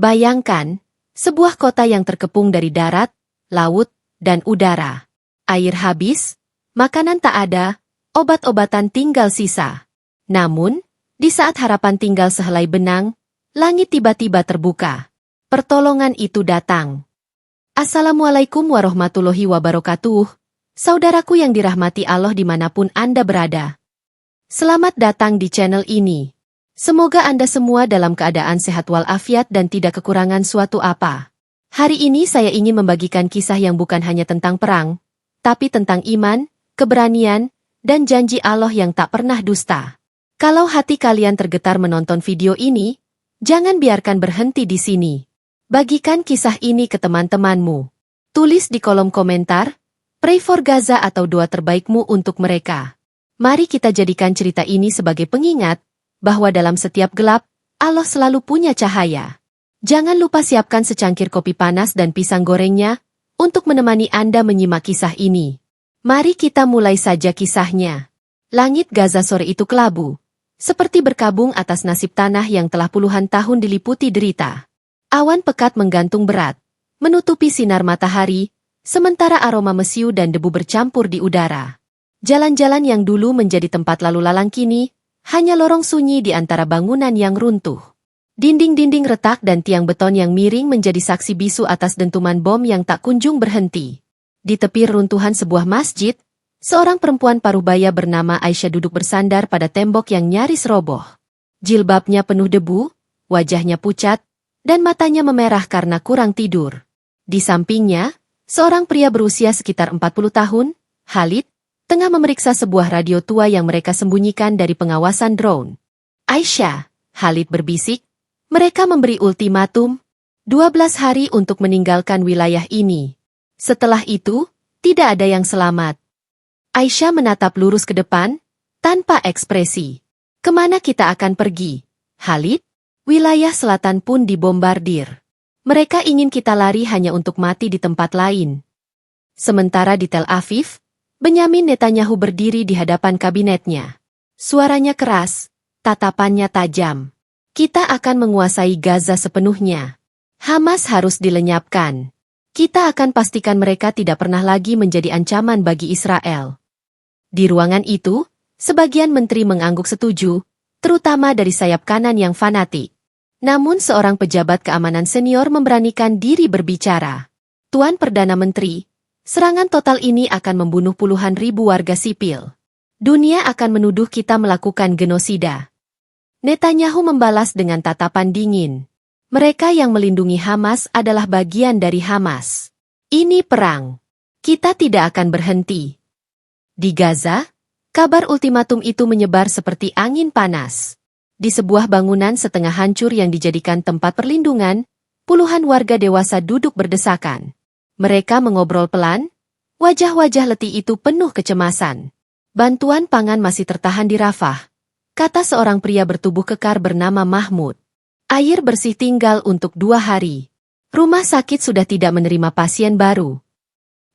Bayangkan, sebuah kota yang terkepung dari darat, laut, dan udara. Air habis, makanan tak ada, obat-obatan tinggal sisa. Namun, di saat harapan tinggal sehelai benang, langit tiba-tiba terbuka. Pertolongan itu datang. Assalamualaikum warahmatullahi wabarakatuh, saudaraku yang dirahmati Allah dimanapun Anda berada. Selamat datang di channel ini. Semoga Anda semua dalam keadaan sehat walafiat dan tidak kekurangan suatu apa. Hari ini saya ingin membagikan kisah yang bukan hanya tentang perang, tapi tentang iman, keberanian, dan janji Allah yang tak pernah dusta. Kalau hati kalian tergetar menonton video ini, jangan biarkan berhenti di sini. Bagikan kisah ini ke teman-temanmu. Tulis di kolom komentar, pray for Gaza atau doa terbaikmu untuk mereka. Mari kita jadikan cerita ini sebagai pengingat, bahwa dalam setiap gelap, Allah selalu punya cahaya. Jangan lupa siapkan secangkir kopi panas dan pisang gorengnya, untuk menemani Anda menyimak kisah ini. Mari kita mulai saja kisahnya. Langit Gaza sore itu kelabu, seperti berkabung atas nasib tanah yang telah puluhan tahun diliputi derita. Awan pekat menggantung berat, menutupi sinar matahari, sementara aroma mesiu dan debu bercampur di udara. Jalan-jalan yang dulu menjadi tempat lalu lalang kini, hanya lorong sunyi di antara bangunan yang runtuh. Dinding-dinding retak dan tiang beton yang miring menjadi saksi bisu atas dentuman bom yang tak kunjung berhenti. Di tepi runtuhan sebuah masjid, seorang perempuan parubaya bernama Aisyah duduk bersandar pada tembok yang nyaris roboh. Jilbabnya penuh debu, wajahnya pucat, dan matanya memerah karena kurang tidur. Di sampingnya, seorang pria berusia sekitar 40 tahun, Khalid, tengah memeriksa sebuah radio tua yang mereka sembunyikan dari pengawasan drone. Aisyah, Khalid berbisik, mereka memberi ultimatum, 12 hari untuk meninggalkan wilayah ini. Setelah itu, tidak ada yang selamat. Aisyah menatap lurus ke depan, tanpa ekspresi. Kemana kita akan pergi? Khalid? Wilayah selatan pun dibombardir. Mereka ingin kita lari hanya untuk mati di tempat lain. Sementara di Tel Aviv, Benyamin Netanyahu berdiri di hadapan kabinetnya. Suaranya keras, tatapannya tajam. Kita akan menguasai Gaza sepenuhnya. Hamas harus dilenyapkan. Kita akan pastikan mereka tidak pernah lagi menjadi ancaman bagi Israel. Di ruangan itu, sebagian menteri mengangguk setuju, terutama dari sayap kanan yang fanatik. Namun seorang pejabat keamanan senior memberanikan diri berbicara. Tuan Perdana Menteri, serangan total ini akan membunuh puluhan ribu warga sipil. Dunia akan menuduh kita melakukan genosida. Netanyahu membalas dengan tatapan dingin. Mereka yang melindungi Hamas adalah bagian dari Hamas. Ini perang. Kita tidak akan berhenti. Di Gaza, kabar ultimatum itu menyebar seperti angin panas. Di sebuah bangunan setengah hancur yang dijadikan tempat perlindungan, puluhan warga dewasa duduk berdesakan. Mereka mengobrol pelan, wajah-wajah letih itu penuh kecemasan. Bantuan pangan masih tertahan di Rafah, kata seorang pria bertubuh kekar bernama Mahmud. Air bersih tinggal untuk 2 hari. Rumah sakit sudah tidak menerima pasien baru.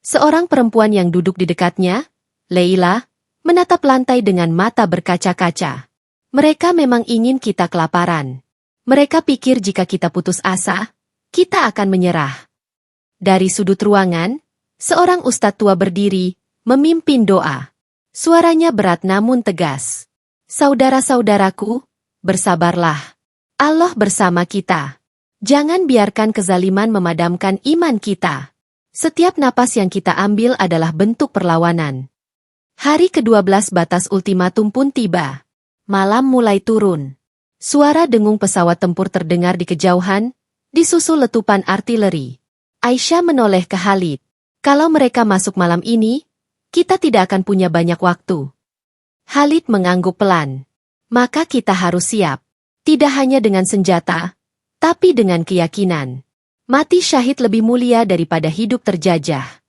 Seorang perempuan yang duduk di dekatnya, Leila, menatap lantai dengan mata berkaca-kaca. Mereka memang ingin kita kelaparan. Mereka pikir jika kita putus asa, kita akan menyerah. Dari sudut ruangan, seorang ustadz tua berdiri, memimpin doa. Suaranya berat namun tegas. Saudara-saudaraku, bersabarlah. Allah bersama kita. Jangan biarkan kezaliman memadamkan iman kita. Setiap napas yang kita ambil adalah bentuk perlawanan. Hari ke-12 batas ultimatum pun tiba. Malam mulai turun. Suara dengung pesawat tempur terdengar di kejauhan, disusul letupan artileri. Aisyah menoleh ke Khalid. Kalau mereka masuk malam ini, kita tidak akan punya banyak waktu. Khalid mengangguk pelan. Maka kita harus siap. Tidak hanya dengan senjata, tapi dengan keyakinan. Mati syahid lebih mulia daripada hidup terjajah.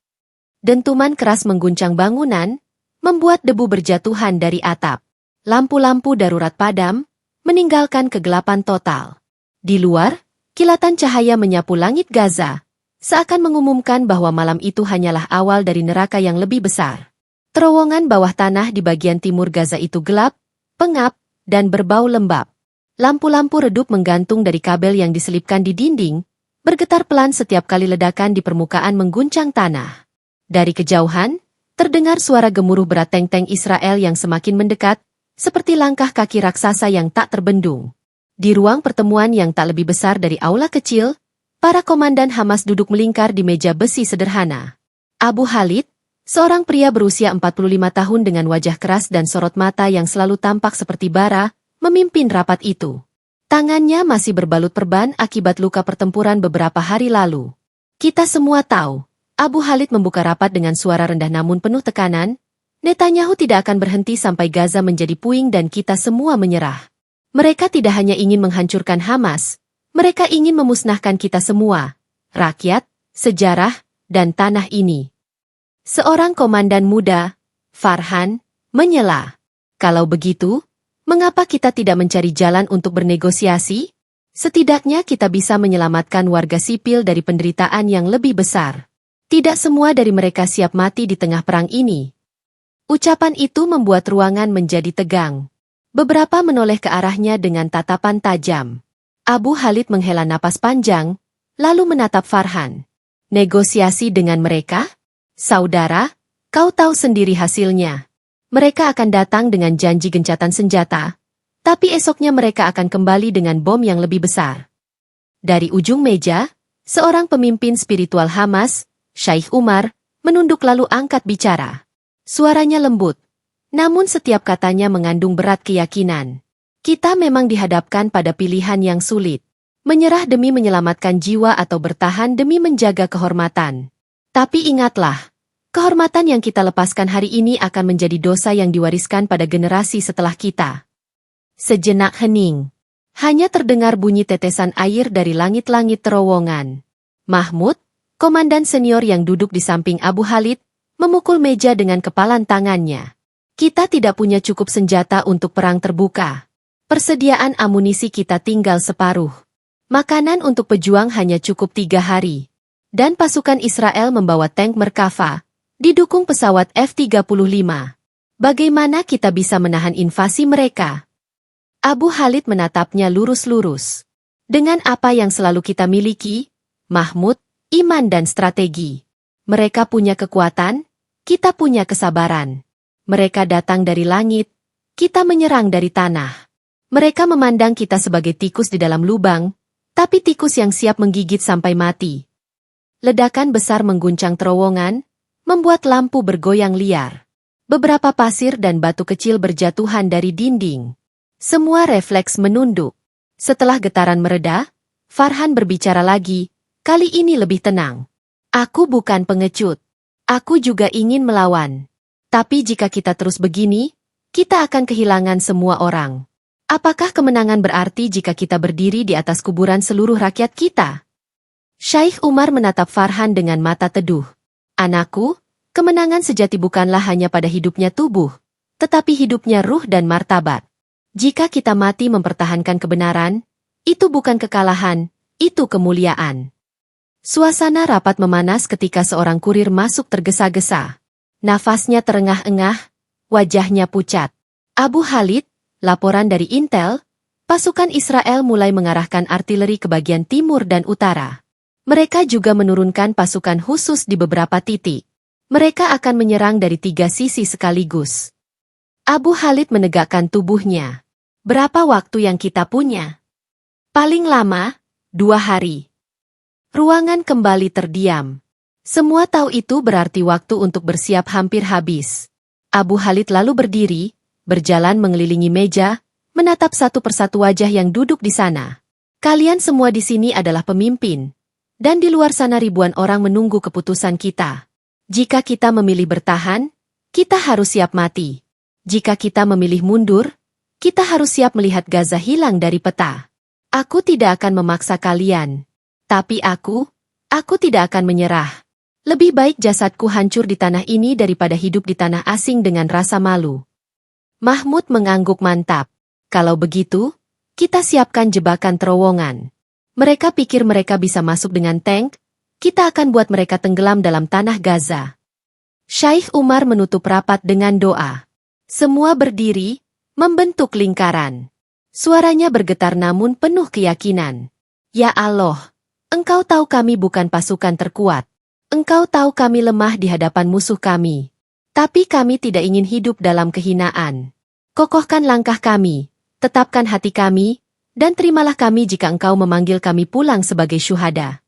Dentuman keras mengguncang bangunan, membuat debu berjatuhan dari atap. Lampu-lampu darurat padam, meninggalkan kegelapan total. Di luar, kilatan cahaya menyapu langit Gaza, seakan mengumumkan bahwa malam itu hanyalah awal dari neraka yang lebih besar. Terowongan bawah tanah di bagian timur Gaza itu gelap, pengap, dan berbau lembab. Lampu-lampu redup menggantung dari kabel yang diselipkan di dinding, bergetar pelan setiap kali ledakan di permukaan mengguncang tanah. Dari kejauhan, terdengar suara gemuruh berat tank-tank Israel yang semakin mendekat, seperti langkah kaki raksasa yang tak terbendung. Di ruang pertemuan yang tak lebih besar dari aula kecil, para komandan Hamas duduk melingkar di meja besi sederhana. Abu Khalid, seorang pria berusia 45 tahun dengan wajah keras dan sorot mata yang selalu tampak seperti bara, memimpin rapat itu. Tangannya masih berbalut perban akibat luka pertempuran beberapa hari lalu. Kita semua tahu, Abu Khalid membuka rapat dengan suara rendah namun penuh tekanan. Netanyahu tidak akan berhenti sampai Gaza menjadi puing dan kita semua menyerah. Mereka tidak hanya ingin menghancurkan Hamas, mereka ingin memusnahkan kita semua, rakyat, sejarah, dan tanah ini. Seorang komandan muda, Farhan, menyela. Kalau begitu, mengapa kita tidak mencari jalan untuk bernegosiasi? Setidaknya kita bisa menyelamatkan warga sipil dari penderitaan yang lebih besar. Tidak semua dari mereka siap mati di tengah perang ini. Ucapan itu membuat ruangan menjadi tegang. Beberapa menoleh ke arahnya dengan tatapan tajam. Abu Khalid menghela napas panjang, lalu menatap Farhan. Negosiasi dengan mereka? Saudara, kau tahu sendiri hasilnya. Mereka akan datang dengan janji gencatan senjata, tapi esoknya mereka akan kembali dengan bom yang lebih besar. Dari ujung meja, seorang pemimpin spiritual Hamas, Syekh Umar, menunduk lalu angkat bicara. Suaranya lembut, namun setiap katanya mengandung berat keyakinan. Kita memang dihadapkan pada pilihan yang sulit. Menyerah demi menyelamatkan jiwa atau bertahan demi menjaga kehormatan. Tapi ingatlah, kehormatan yang kita lepaskan hari ini akan menjadi dosa yang diwariskan pada generasi setelah kita. Sejenak hening. Hanya terdengar bunyi tetesan air dari langit-langit terowongan. Mahmud, komandan senior yang duduk di samping Abu Khalid, memukul meja dengan kepalan tangannya. Kita tidak punya cukup senjata untuk perang terbuka. Persediaan amunisi kita tinggal separuh. Makanan untuk pejuang hanya cukup 3 hari. Dan pasukan Israel membawa tank Merkava, didukung pesawat F-35. Bagaimana kita bisa menahan invasi mereka? Abu Khalid menatapnya lurus-lurus. Dengan apa yang selalu kita miliki, Mahmud, iman dan strategi. Mereka punya kekuatan, kita punya kesabaran. Mereka datang dari langit, kita menyerang dari tanah. Mereka memandang kita sebagai tikus di dalam lubang, tapi tikus yang siap menggigit sampai mati. Ledakan besar mengguncang terowongan, membuat lampu bergoyang liar. Beberapa pasir dan batu kecil berjatuhan dari dinding. Semua refleks menunduk. Setelah getaran mereda, Farhan berbicara lagi, kali ini lebih tenang. Aku bukan pengecut. Aku juga ingin melawan. Tapi jika kita terus begini, kita akan kehilangan semua orang. Apakah kemenangan berarti jika kita berdiri di atas kuburan seluruh rakyat kita? Syekh Umar menatap Farhan dengan mata teduh. Anakku, kemenangan sejati bukanlah hanya pada hidupnya tubuh, tetapi hidupnya ruh dan martabat. Jika kita mati mempertahankan kebenaran, itu bukan kekalahan, itu kemuliaan. Suasana rapat memanas ketika seorang kurir masuk tergesa-gesa. Nafasnya terengah-engah, wajahnya pucat. Abu Khalid, laporan dari Intel, pasukan Israel mulai mengarahkan artileri ke bagian timur dan utara. Mereka juga menurunkan pasukan khusus di beberapa titik. Mereka akan menyerang dari 3 sisi sekaligus. Abu Khalid menegakkan tubuhnya. Berapa waktu yang kita punya? Paling lama, 2 hari. Ruangan kembali terdiam. Semua tahu itu berarti waktu untuk bersiap hampir habis. Abu Khalid lalu berdiri, berjalan mengelilingi meja, menatap satu persatu wajah yang duduk di sana. Kalian semua di sini adalah pemimpin. Dan di luar sana ribuan orang menunggu keputusan kita. Jika kita memilih bertahan, kita harus siap mati. Jika kita memilih mundur, kita harus siap melihat Gaza hilang dari peta. Aku tidak akan memaksa kalian. Tapi aku tidak akan menyerah. Lebih baik jasadku hancur di tanah ini daripada hidup di tanah asing dengan rasa malu. Mahmud mengangguk mantap. Kalau begitu, kita siapkan jebakan terowongan. Mereka pikir mereka bisa masuk dengan tank, kita akan buat mereka tenggelam dalam tanah Gaza. Syekh Umar menutup rapat dengan doa. Semua berdiri, membentuk lingkaran. Suaranya bergetar namun penuh keyakinan. Ya Allah, Engkau tahu kami bukan pasukan terkuat. Engkau tahu kami lemah di hadapan musuh kami. Tapi kami tidak ingin hidup dalam kehinaan. Kokohkan langkah kami, tetapkan hati kami, dan terimalah kami jika Engkau memanggil kami pulang sebagai syuhada.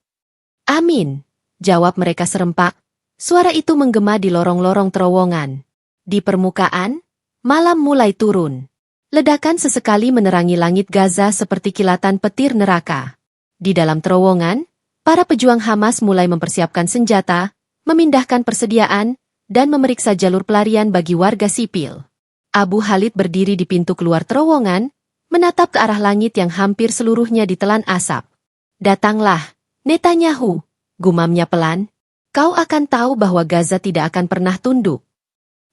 Amin, jawab mereka serempak. Suara itu menggema di lorong-lorong terowongan. Di permukaan, malam mulai turun. Ledakan sesekali menerangi langit Gaza seperti kilatan petir neraka. Di dalam terowongan, para pejuang Hamas mulai mempersiapkan senjata, memindahkan persediaan, dan memeriksa jalur pelarian bagi warga sipil. Abu Khalid berdiri di pintu keluar terowongan, menatap ke arah langit yang hampir seluruhnya ditelan asap. Datanglah, Netanyahu, gumamnya pelan. Kau akan tahu bahwa Gaza tidak akan pernah tunduk.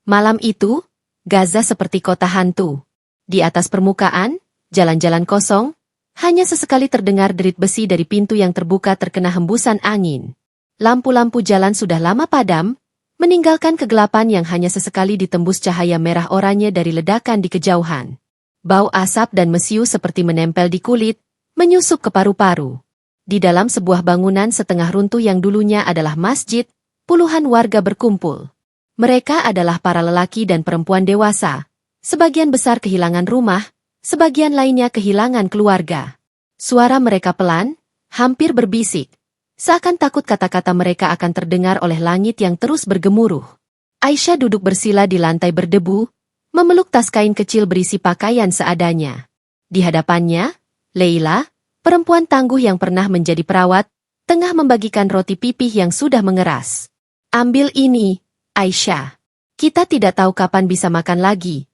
Malam itu, Gaza seperti kota hantu. Di atas permukaan, jalan-jalan kosong, hanya sesekali terdengar derit besi dari pintu yang terbuka terkena hembusan angin. Lampu-lampu jalan sudah lama padam, meninggalkan kegelapan yang hanya sesekali ditembus cahaya merah oranye dari ledakan di kejauhan. Bau asap dan mesiu seperti menempel di kulit, menyusup ke paru-paru. Di dalam sebuah bangunan setengah runtuh yang dulunya adalah masjid, puluhan warga berkumpul. Mereka adalah para lelaki dan perempuan dewasa. Sebagian besar kehilangan rumah, sebagian lainnya kehilangan keluarga. Suara mereka pelan, hampir berbisik. Seakan takut kata-kata mereka akan terdengar oleh langit yang terus bergemuruh. Aisyah duduk bersila di lantai berdebu, memeluk tas kain kecil berisi pakaian seadanya. Di hadapannya, Leila, perempuan tangguh yang pernah menjadi perawat, tengah membagikan roti pipih yang sudah mengeras. Ambil ini, Aisyah. Kita tidak tahu kapan bisa makan lagi.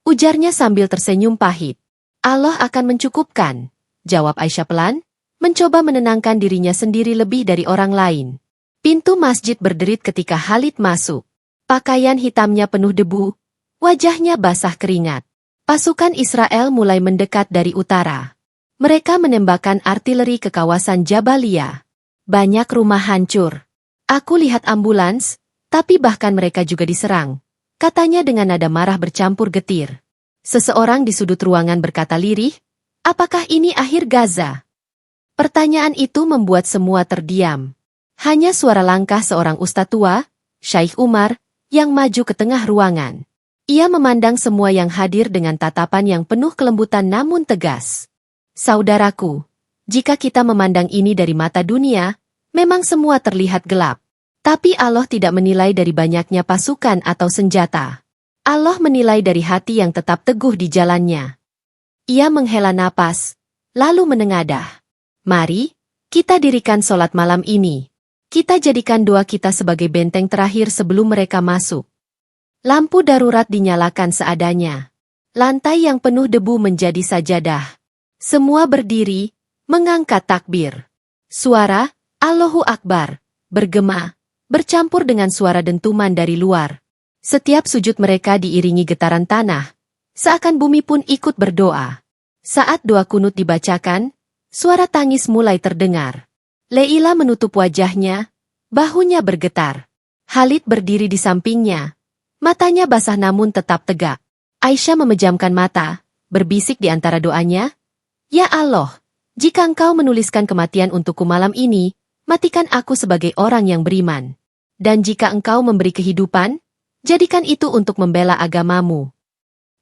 Ujarnya sambil tersenyum pahit. Allah akan mencukupkan, jawab Aisyah pelan, mencoba menenangkan dirinya sendiri lebih dari orang lain. Pintu masjid berderit ketika Khalid masuk. Pakaian hitamnya penuh debu, wajahnya basah keringat. Pasukan Israel mulai mendekat dari utara. Mereka menembakkan artileri ke kawasan Jabalia. Banyak rumah hancur. Aku lihat ambulans, tapi bahkan mereka juga diserang. Katanya dengan nada marah bercampur getir. Seseorang di sudut ruangan berkata lirih, apakah ini akhir Gaza? Pertanyaan itu membuat semua terdiam. Hanya suara langkah seorang ustadz tua, Syekh Umar, yang maju ke tengah ruangan. Ia memandang semua yang hadir dengan tatapan yang penuh kelembutan namun tegas. Saudaraku, jika kita memandang ini dari mata dunia, memang semua terlihat gelap. Tapi Allah tidak menilai dari banyaknya pasukan atau senjata. Allah menilai dari hati yang tetap teguh di jalannya. Ia menghela napas, lalu menengadah. Mari, kita dirikan sholat malam ini. Kita jadikan doa kita sebagai benteng terakhir sebelum mereka masuk. Lampu darurat dinyalakan seadanya. Lantai yang penuh debu menjadi sajadah. Semua berdiri, mengangkat takbir. Suara, Allahu Akbar, bergema, bercampur dengan suara dentuman dari luar. Setiap sujud mereka diiringi getaran tanah, seakan bumi pun ikut berdoa. Saat doa kunut dibacakan, suara tangis mulai terdengar. Leila menutup wajahnya, bahunya bergetar. Khalid berdiri di sampingnya, matanya basah namun tetap tegak. Aisyah memejamkan mata, berbisik di antara doanya, Ya Allah, jika Engkau menuliskan kematian untukku malam ini, matikan aku sebagai orang yang beriman. Dan jika Engkau memberi kehidupan, jadikan itu untuk membela agamamu.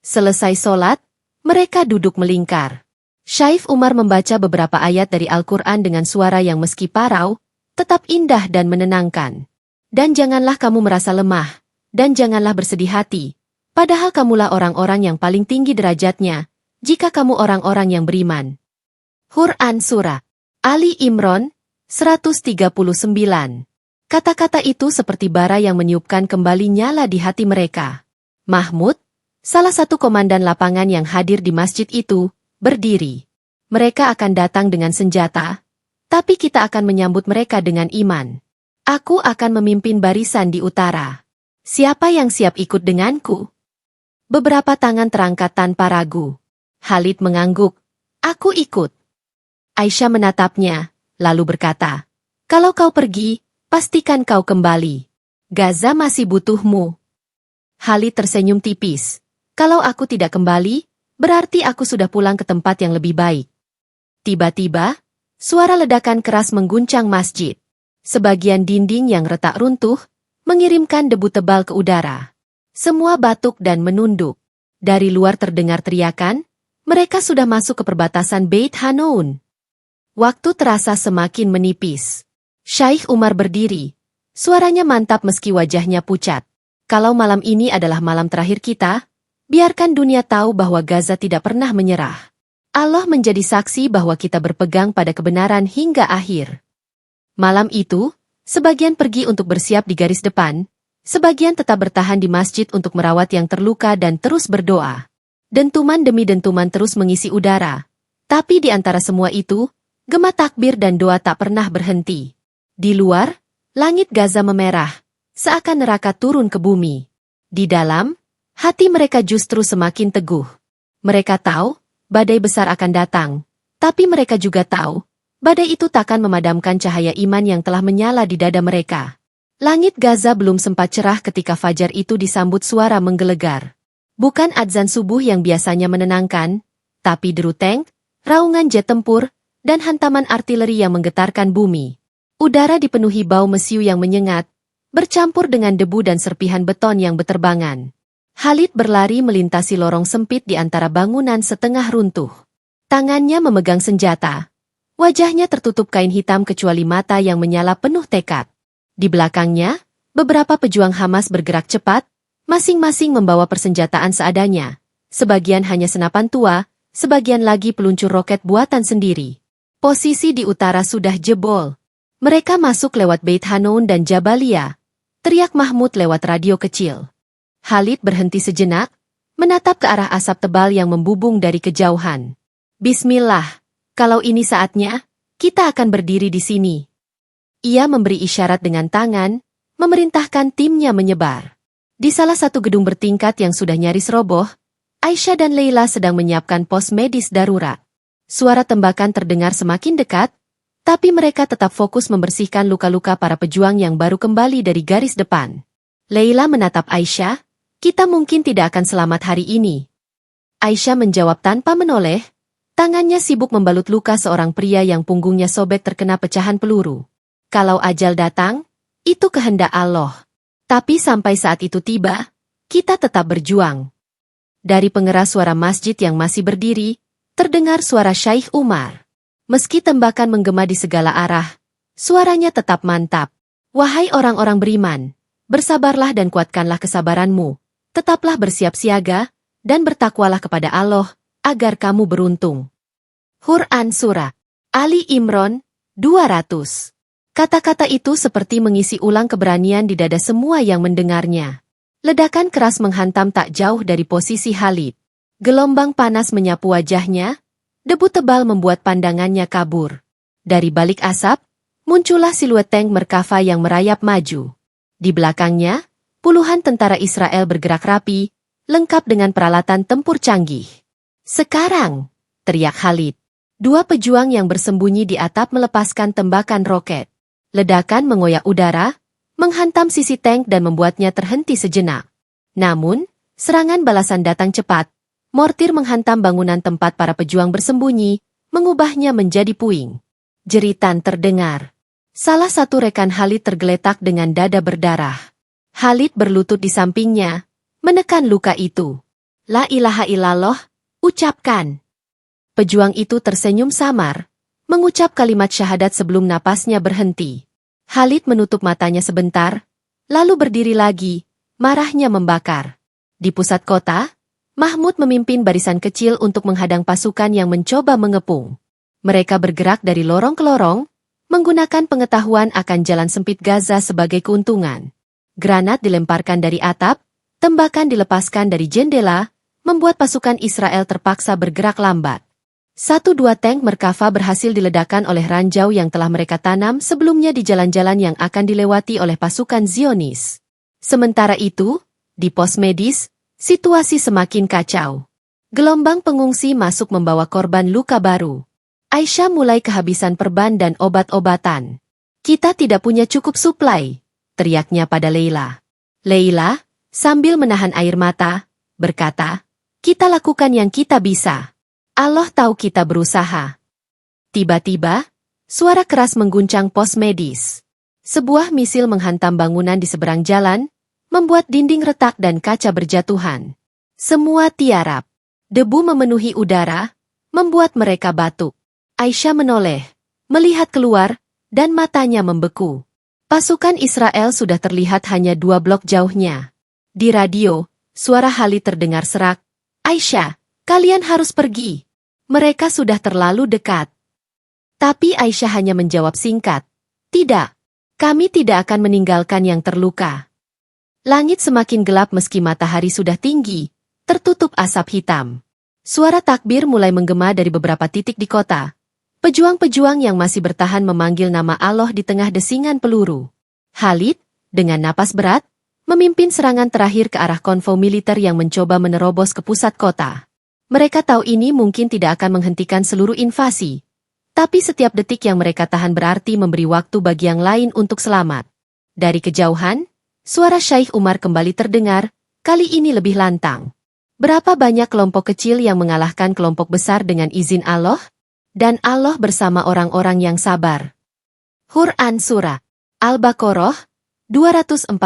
Selesai sholat, mereka duduk melingkar. Syekh Umar membaca beberapa ayat dari Al-Quran dengan suara yang meski parau, tetap indah dan menenangkan. Dan janganlah kamu merasa lemah, dan janganlah bersedih hati, padahal kamulah orang-orang yang paling tinggi derajatnya, jika kamu orang-orang yang beriman. Quran Surah Ali Imran 139. Kata-kata itu seperti bara yang meniupkan kembali nyala di hati mereka. Mahmud, salah satu komandan lapangan yang hadir di masjid itu, berdiri. Mereka akan datang dengan senjata, tapi kita akan menyambut mereka dengan iman. Aku akan memimpin barisan di utara. Siapa yang siap ikut denganku? Beberapa tangan terangkat tanpa ragu. Khalid mengangguk. Aku ikut. Aisyah menatapnya, lalu berkata, kalau kau pergi, pastikan kau kembali. Gaza masih butuhmu. Khalid tersenyum tipis. Kalau aku tidak kembali, Berarti aku sudah pulang ke tempat yang lebih baik. Tiba-tiba, suara ledakan keras mengguncang masjid. Sebagian dinding yang retak runtuh, mengirimkan debu tebal ke udara. Semua batuk dan menunduk. Dari luar terdengar teriakan, mereka sudah masuk ke perbatasan Beit Hanoun. Waktu terasa semakin menipis. Syekh Umar berdiri. Suaranya mantap meski wajahnya pucat. Kalau malam ini adalah malam terakhir kita, biarkan dunia tahu bahwa Gaza tidak pernah menyerah. Allah menjadi saksi bahwa kita berpegang pada kebenaran hingga akhir. Malam itu, sebagian pergi untuk bersiap di garis depan, sebagian tetap bertahan di masjid untuk merawat yang terluka dan terus berdoa. Dentuman demi dentuman terus mengisi udara. Tapi di antara semua itu, gema takbir dan doa tak pernah berhenti. Di luar, langit Gaza memerah, seakan neraka turun ke bumi. Di dalam, hati mereka justru semakin teguh. Mereka tahu, badai besar akan datang. Tapi mereka juga tahu, badai itu takkan memadamkan cahaya iman yang telah menyala di dada mereka. Langit Gaza belum sempat cerah ketika fajar itu disambut suara menggelegar. Bukan adzan subuh yang biasanya menenangkan, tapi deru tank, raungan jet tempur, dan hantaman artileri yang menggetarkan bumi. Udara dipenuhi bau mesiu yang menyengat, bercampur dengan debu dan serpihan beton yang beterbangan. Khalid berlari melintasi lorong sempit di antara bangunan setengah runtuh. Tangannya memegang senjata. Wajahnya tertutup kain hitam kecuali mata yang menyala penuh tekad. Di belakangnya, beberapa pejuang Hamas bergerak cepat, masing-masing membawa persenjataan seadanya. Sebagian hanya senapan tua, sebagian lagi peluncur roket buatan sendiri. Posisi di utara sudah jebol. Mereka masuk lewat Beit Hanoun dan Jabalia. Teriak Mahmud lewat radio kecil. Khalid berhenti sejenak, menatap ke arah asap tebal yang membubung dari kejauhan. Bismillah, kalau ini saatnya, kita akan berdiri di sini. Ia memberi isyarat dengan tangan, memerintahkan timnya menyebar. Di salah satu gedung bertingkat yang sudah nyaris roboh, Aisyah dan Leila sedang menyiapkan pos medis darurat. Suara tembakan terdengar semakin dekat, tapi mereka tetap fokus membersihkan luka-luka para pejuang yang baru kembali dari garis depan. Leila menatap Aisyah, kita mungkin tidak akan selamat hari ini. Aisyah menjawab tanpa menoleh, tangannya sibuk membalut luka seorang pria yang punggungnya sobek terkena pecahan peluru. Kalau ajal datang, itu kehendak Allah. Tapi sampai saat itu tiba, kita tetap berjuang. Dari pengeras suara masjid yang masih berdiri, terdengar suara Syekh Umar. Meski tembakan menggema di segala arah, suaranya tetap mantap. Wahai orang-orang beriman, bersabarlah dan kuatkanlah kesabaranmu. Tetaplah bersiap siaga, dan bertakwalah kepada Allah, agar kamu beruntung. Quran Surah Ali Imran 200. Kata-kata itu seperti mengisi ulang keberanian di dada semua yang mendengarnya. Ledakan keras menghantam tak jauh dari posisi Khalid. Gelombang panas menyapu wajahnya, debu tebal membuat pandangannya kabur. Dari balik asap, muncullah siluet tank Merkava yang merayap maju. Di belakangnya, puluhan tentara Israel bergerak rapi, lengkap dengan peralatan tempur canggih. Sekarang, teriak Khalid. Dua pejuang yang bersembunyi di atap melepaskan tembakan roket. Ledakan mengoyak udara, menghantam sisi tank dan membuatnya terhenti sejenak. Namun, serangan balasan datang cepat. Mortir menghantam bangunan tempat para pejuang bersembunyi, mengubahnya menjadi puing. Jeritan terdengar. Salah satu rekan Khalid tergeletak dengan dada berdarah. Khalid berlutut di sampingnya, menekan luka itu. La ilaha illallah, ucapkan. Pejuang itu tersenyum samar, mengucap kalimat syahadat sebelum napasnya berhenti. Khalid menutup matanya sebentar, lalu berdiri lagi, marahnya membakar. Di pusat kota, Mahmud memimpin barisan kecil untuk menghadang pasukan yang mencoba mengepung. Mereka bergerak dari lorong ke lorong, menggunakan pengetahuan akan jalan sempit Gaza sebagai keuntungan. Granat dilemparkan dari atap, tembakan dilepaskan dari jendela, membuat pasukan Israel terpaksa bergerak lambat. 1-2 tank Merkava berhasil diledakkan oleh ranjau yang telah mereka tanam sebelumnya di jalan-jalan yang akan dilewati oleh pasukan Zionis. Sementara itu, di pos medis, situasi semakin kacau. Gelombang pengungsi masuk membawa korban luka baru. Aisyah mulai kehabisan perban dan obat-obatan. Kita tidak punya cukup suplai, teriaknya pada Leila. Leila, sambil menahan air mata, berkata, Kita lakukan yang kita bisa. Allah tahu kita berusaha. Tiba-tiba, suara keras mengguncang pos medis. Sebuah misil menghantam bangunan di seberang jalan, membuat dinding retak dan kaca berjatuhan. Semua tiarap. Debu memenuhi udara, membuat mereka batuk. Aisyah menoleh, melihat keluar, dan matanya membeku. Pasukan Israel sudah terlihat hanya 2 blok jauhnya. Di radio, suara Khalid terdengar serak. Aisyah, kalian harus pergi. Mereka sudah terlalu dekat. Tapi Aisyah hanya menjawab singkat. Tidak, kami tidak akan meninggalkan yang terluka. Langit semakin gelap meski matahari sudah tinggi, tertutup asap hitam. Suara takbir mulai menggema dari beberapa titik di kota. Pejuang-pejuang yang masih bertahan memanggil nama Allah di tengah desingan peluru. Khalid, dengan napas berat, memimpin serangan terakhir ke arah konvoi militer yang mencoba menerobos ke pusat kota. Mereka tahu ini mungkin tidak akan menghentikan seluruh invasi. Tapi setiap detik yang mereka tahan berarti memberi waktu bagi yang lain untuk selamat. Dari kejauhan, suara Syekh Umar kembali terdengar, kali ini lebih lantang. Berapa banyak kelompok kecil yang mengalahkan kelompok besar dengan izin Allah? Dan Allah bersama orang-orang yang sabar. Quran Surah Al-Baqarah 249.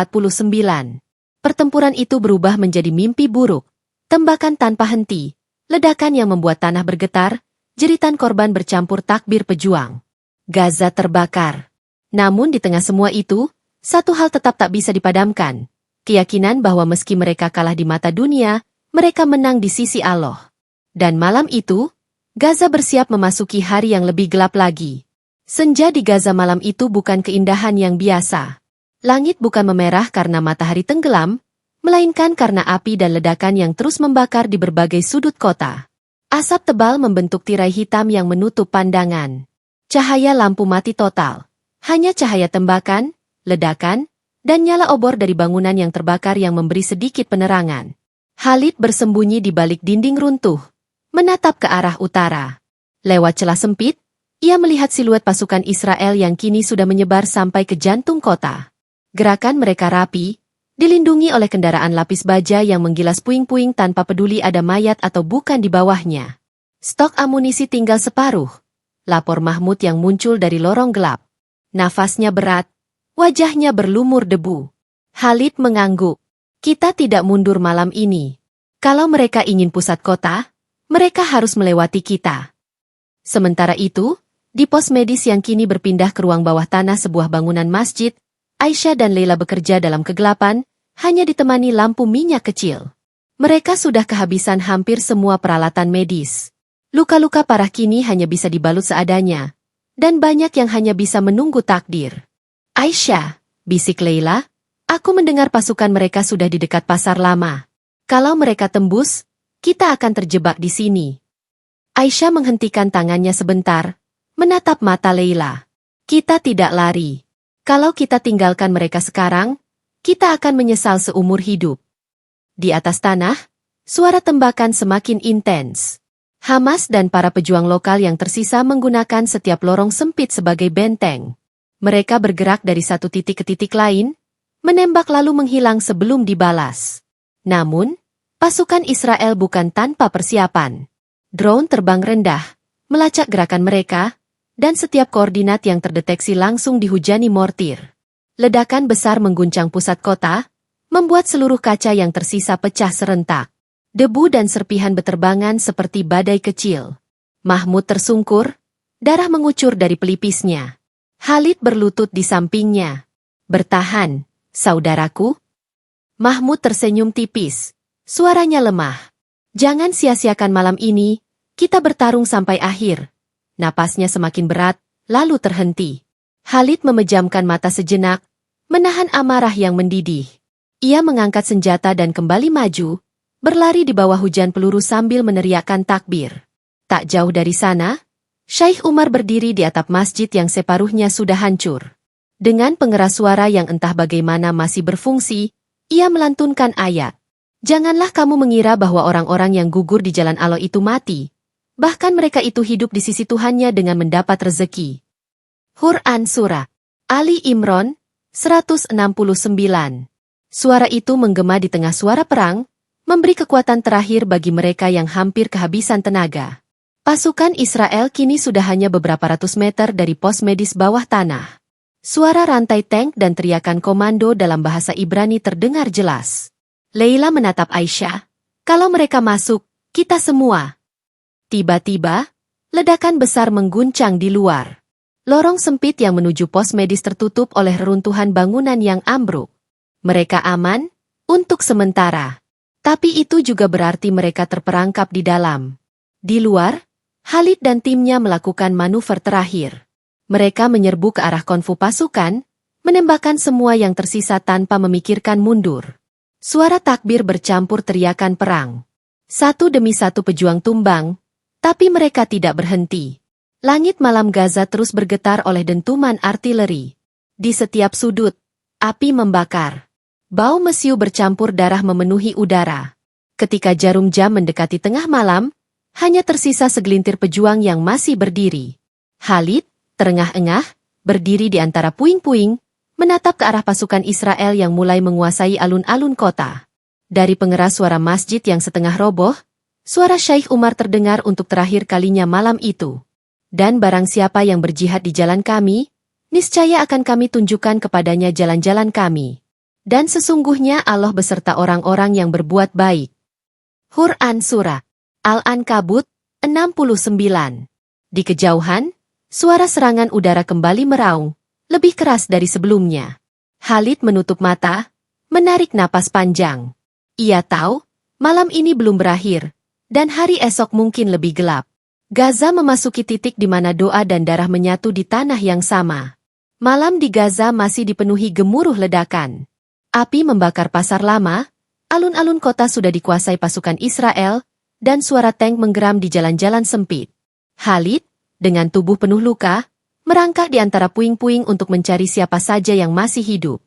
Pertempuran itu berubah menjadi mimpi buruk. Tembakan tanpa henti. Ledakan yang membuat tanah bergetar, jeritan korban bercampur takbir pejuang. Gaza terbakar. Namun di tengah semua itu, satu hal tetap tak bisa dipadamkan. Keyakinan bahwa meski mereka kalah di mata dunia, mereka menang di sisi Allah. Dan malam itu, Gaza bersiap memasuki hari yang lebih gelap lagi. Senja di Gaza malam itu bukan keindahan yang biasa. Langit bukan memerah karena matahari tenggelam, melainkan karena api dan ledakan yang terus membakar di berbagai sudut kota. Asap tebal membentuk tirai hitam yang menutup pandangan. Cahaya lampu mati total. Hanya cahaya tembakan, ledakan, dan nyala obor dari bangunan yang terbakar yang memberi sedikit penerangan. Khalid bersembunyi di balik dinding runtuh, menatap ke arah utara. Lewat celah sempit, ia melihat siluet pasukan Israel yang kini sudah menyebar sampai ke jantung kota. Gerakan mereka rapi, dilindungi oleh kendaraan lapis baja yang menggilas puing-puing tanpa peduli ada mayat atau bukan di bawahnya. Stok amunisi tinggal separuh. Lapor Mahmud yang muncul dari lorong gelap. Nafasnya berat, wajahnya berlumur debu. Khalid mengangguk. Kita tidak mundur malam ini. Kalau mereka ingin pusat kota, mereka harus melewati kita. Sementara itu, di pos medis yang kini berpindah ke ruang bawah tanah sebuah bangunan masjid, Aisyah dan Leila bekerja dalam kegelapan, hanya ditemani lampu minyak kecil. Mereka sudah kehabisan hampir semua peralatan medis. Luka-luka parah kini hanya bisa dibalut seadanya, dan banyak yang hanya bisa menunggu takdir. Aisyah, bisik Leila, aku mendengar pasukan mereka sudah di dekat pasar lama. Kalau mereka tembus, kita akan terjebak di sini. Aisyah menghentikan tangannya sebentar, menatap mata Leila. Kita tidak lari. Kalau kita tinggalkan mereka sekarang, kita akan menyesal seumur hidup. Di atas tanah, suara tembakan semakin intens. Hamas dan para pejuang lokal yang tersisa menggunakan setiap lorong sempit sebagai benteng. Mereka bergerak dari satu titik ke titik lain, menembak lalu menghilang sebelum dibalas. Namun, pasukan Israel bukan tanpa persiapan. Drone terbang rendah, melacak gerakan mereka, dan setiap koordinat yang terdeteksi langsung dihujani mortir. Ledakan besar mengguncang pusat kota, membuat seluruh kaca yang tersisa pecah serentak. Debu dan serpihan beterbangan seperti badai kecil. Mahmud tersungkur, darah mengucur dari pelipisnya. Khalid berlutut di sampingnya. Bertahan, saudaraku. Mahmud tersenyum tipis, suaranya lemah. Jangan sia-siakan malam ini, kita bertarung sampai akhir. Napasnya semakin berat, lalu terhenti. Khalid memejamkan mata sejenak, menahan amarah yang mendidih. Ia mengangkat senjata dan kembali maju, berlari di bawah hujan peluru sambil meneriakkan takbir. Tak jauh dari sana, Syekh Umar berdiri di atap masjid yang separuhnya sudah hancur. Dengan pengeras suara yang entah bagaimana masih berfungsi, ia melantunkan ayat. Janganlah kamu mengira bahwa orang-orang yang gugur di jalan Allah itu mati. Bahkan mereka itu hidup di sisi Tuhannya dengan mendapat rezeki. Quran Surah Ali Imran 169. Suara itu menggema di tengah suara perang, memberi kekuatan terakhir bagi mereka yang hampir kehabisan tenaga. Pasukan Israel kini sudah hanya beberapa ratus meter dari pos medis bawah tanah. Suara rantai tank dan teriakan komando dalam bahasa Ibrani terdengar jelas. Leila menatap Aisyah. Kalau mereka masuk, kita semua. Tiba-tiba, ledakan besar mengguncang di luar. Lorong sempit yang menuju pos medis tertutup oleh reruntuhan bangunan yang ambruk. Mereka aman, untuk sementara. Tapi itu juga berarti mereka terperangkap di dalam. Di luar, Khalid dan timnya melakukan manuver terakhir. Mereka menyerbu ke arah konvu pasukan, menembakkan semua yang tersisa tanpa memikirkan mundur. Suara takbir bercampur teriakan perang. Satu demi satu pejuang tumbang, tapi mereka tidak berhenti. Langit malam Gaza terus bergetar oleh dentuman artileri. Di setiap sudut, api membakar. Bau mesiu bercampur darah memenuhi udara. Ketika jarum jam mendekati tengah malam, hanya tersisa segelintir pejuang yang masih berdiri. Khalid, terengah-engah, berdiri di antara puing-puing, menatap ke arah pasukan Israel yang mulai menguasai alun-alun kota. Dari pengeras suara masjid yang setengah roboh, suara Syekh Umar terdengar untuk terakhir kalinya malam itu. Dan barang siapa yang berjihad di jalan kami, niscaya akan kami tunjukkan kepadanya jalan-jalan kami. Dan sesungguhnya Allah beserta orang-orang yang berbuat baik. Quran Surah Al-Ankabut 69. Di kejauhan, suara serangan udara kembali meraung, lebih keras dari sebelumnya. Khalid menutup mata, menarik napas panjang. Ia tahu, malam ini belum berakhir, dan hari esok mungkin lebih gelap. Gaza memasuki titik di mana doa dan darah menyatu di tanah yang sama. Malam di Gaza masih dipenuhi gemuruh ledakan. Api membakar pasar lama, alun-alun kota sudah dikuasai pasukan Israel, dan suara tank menggeram di jalan-jalan sempit. Khalid, dengan tubuh penuh luka, merangkak di antara puing-puing untuk mencari siapa saja yang masih hidup.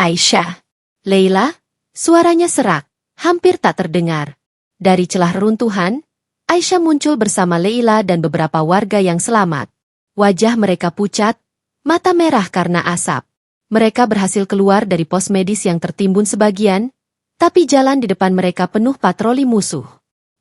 Aisyah, Leila, suaranya serak, hampir tak terdengar. Dari celah reruntuhan, Aisyah muncul bersama Leila dan beberapa warga yang selamat. Wajah mereka pucat, mata merah karena asap. Mereka berhasil keluar dari pos medis yang tertimbun sebagian, tapi jalan di depan mereka penuh patroli musuh.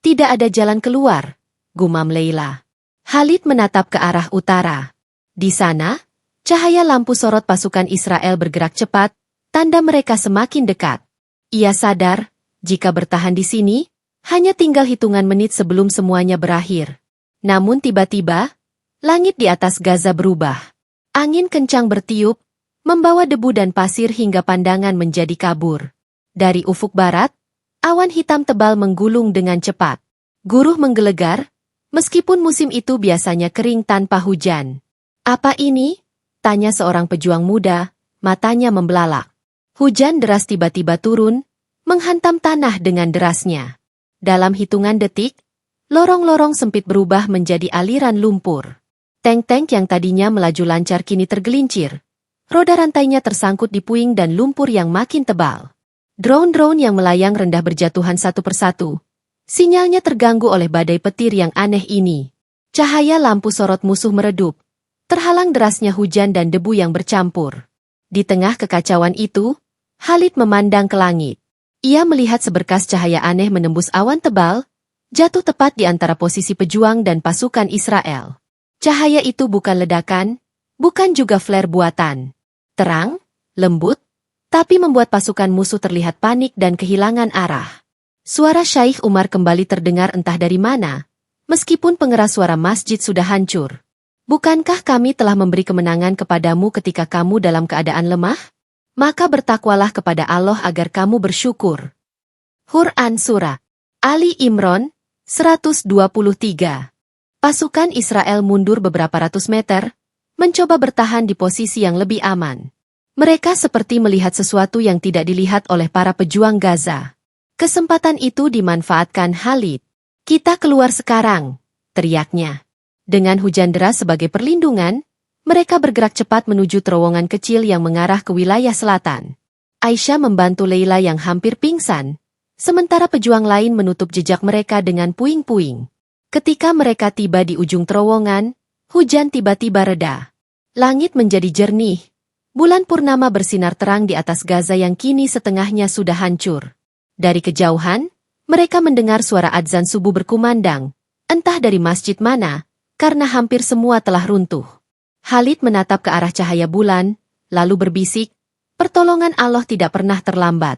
Tidak ada jalan keluar, gumam Leila. Khalid menatap ke arah utara. Di sana, cahaya lampu sorot pasukan Israel bergerak cepat, tanda mereka semakin dekat. Ia sadar, jika bertahan di sini, hanya tinggal hitungan menit sebelum semuanya berakhir. Namun tiba-tiba, langit di atas Gaza berubah. Angin kencang bertiup, membawa debu dan pasir hingga pandangan menjadi kabur. Dari ufuk barat, awan hitam tebal menggulung dengan cepat. Guruh menggelegar, meskipun musim itu biasanya kering tanpa hujan. Apa ini? Tanya seorang pejuang muda, matanya membelalak. Hujan deras tiba-tiba turun, menghantam tanah dengan derasnya. Dalam hitungan detik, lorong-lorong sempit berubah menjadi aliran lumpur. Tank-tank yang tadinya melaju lancar kini tergelincir. Roda rantainya tersangkut di puing dan lumpur yang makin tebal. Drone-drone yang melayang rendah berjatuhan satu persatu. Sinyalnya terganggu oleh badai petir yang aneh ini. Cahaya lampu sorot musuh meredup, terhalang derasnya hujan dan debu yang bercampur. Di tengah kekacauan itu, Khalid memandang ke langit. Ia melihat seberkas cahaya aneh menembus awan tebal, jatuh tepat di antara posisi pejuang dan pasukan Israel. Cahaya itu bukan ledakan, bukan juga flare buatan. Terang, lembut, tapi membuat pasukan musuh terlihat panik dan kehilangan arah. Suara Syekh Umar kembali terdengar entah dari mana, meskipun pengeras suara masjid sudah hancur. Bukankah kami telah memberi kemenangan kepadamu ketika kamu dalam keadaan lemah? Maka bertakwalah kepada Allah agar kamu bersyukur. Quran Surah Ali Imran 123. Pasukan Israel mundur beberapa ratus meter, mencoba bertahan di posisi yang lebih aman. Mereka seperti melihat sesuatu yang tidak dilihat oleh para pejuang Gaza. Kesempatan itu dimanfaatkan Khalid. Kita keluar sekarang, teriaknya. Dengan hujan deras sebagai perlindungan, mereka bergerak cepat menuju terowongan kecil yang mengarah ke wilayah selatan. Aisyah membantu Leila yang hampir pingsan, sementara pejuang lain menutup jejak mereka dengan puing-puing. Ketika mereka tiba di ujung terowongan, hujan tiba-tiba reda. Langit menjadi jernih. Bulan purnama bersinar terang di atas Gaza yang kini setengahnya sudah hancur. Dari kejauhan, mereka mendengar suara adzan subuh berkumandang, entah dari masjid mana, karena hampir semua telah runtuh. Khalid menatap ke arah cahaya bulan, lalu berbisik, pertolongan Allah tidak pernah terlambat.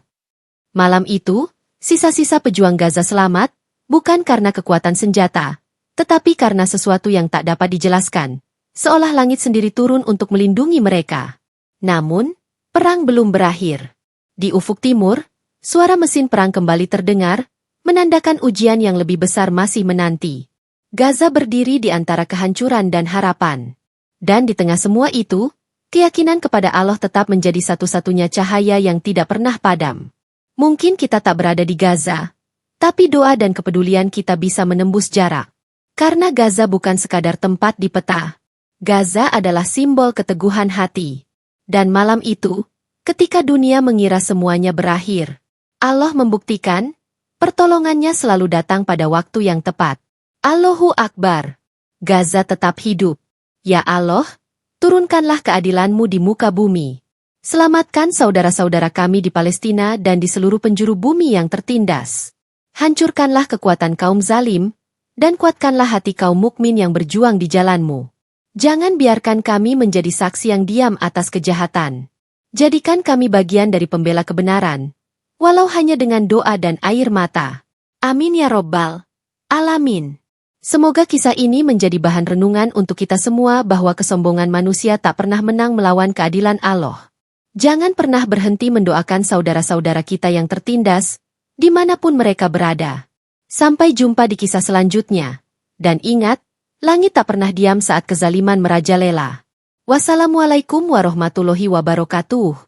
Malam itu, sisa-sisa pejuang Gaza selamat, bukan karena kekuatan senjata, tetapi karena sesuatu yang tak dapat dijelaskan, seolah langit sendiri turun untuk melindungi mereka. Namun, perang belum berakhir. Di ufuk timur, suara mesin perang kembali terdengar, menandakan ujian yang lebih besar masih menanti. Gaza berdiri di antara kehancuran dan harapan. Dan di tengah semua itu, keyakinan kepada Allah tetap menjadi satu-satunya cahaya yang tidak pernah padam. Mungkin kita tak berada di Gaza, tapi doa dan kepedulian kita bisa menembus jarak. Karena Gaza bukan sekadar tempat di peta. Gaza adalah simbol keteguhan hati. Dan malam itu, ketika dunia mengira semuanya berakhir, Allah membuktikan, pertolongannya selalu datang pada waktu yang tepat. Allahu Akbar. Gaza tetap hidup. Ya Allah, turunkanlah keadilan-Mu di muka bumi. Selamatkan saudara-saudara kami di Palestina dan di seluruh penjuru bumi yang tertindas. Hancurkanlah kekuatan kaum zalim, dan kuatkanlah hati kaum mukmin yang berjuang di jalan-Mu. Jangan biarkan kami menjadi saksi yang diam atas kejahatan. Jadikan kami bagian dari pembela kebenaran, walau hanya dengan doa dan air mata. Amin ya Rabbal Alamin. Semoga kisah ini menjadi bahan renungan untuk kita semua bahwa kesombongan manusia tak pernah menang melawan keadilan Allah. Jangan pernah berhenti mendoakan saudara-saudara kita yang tertindas, dimanapun mereka berada. Sampai jumpa di kisah selanjutnya. Dan ingat, langit tak pernah diam saat kezaliman merajalela. Wassalamualaikum warahmatullahi wabarakatuh.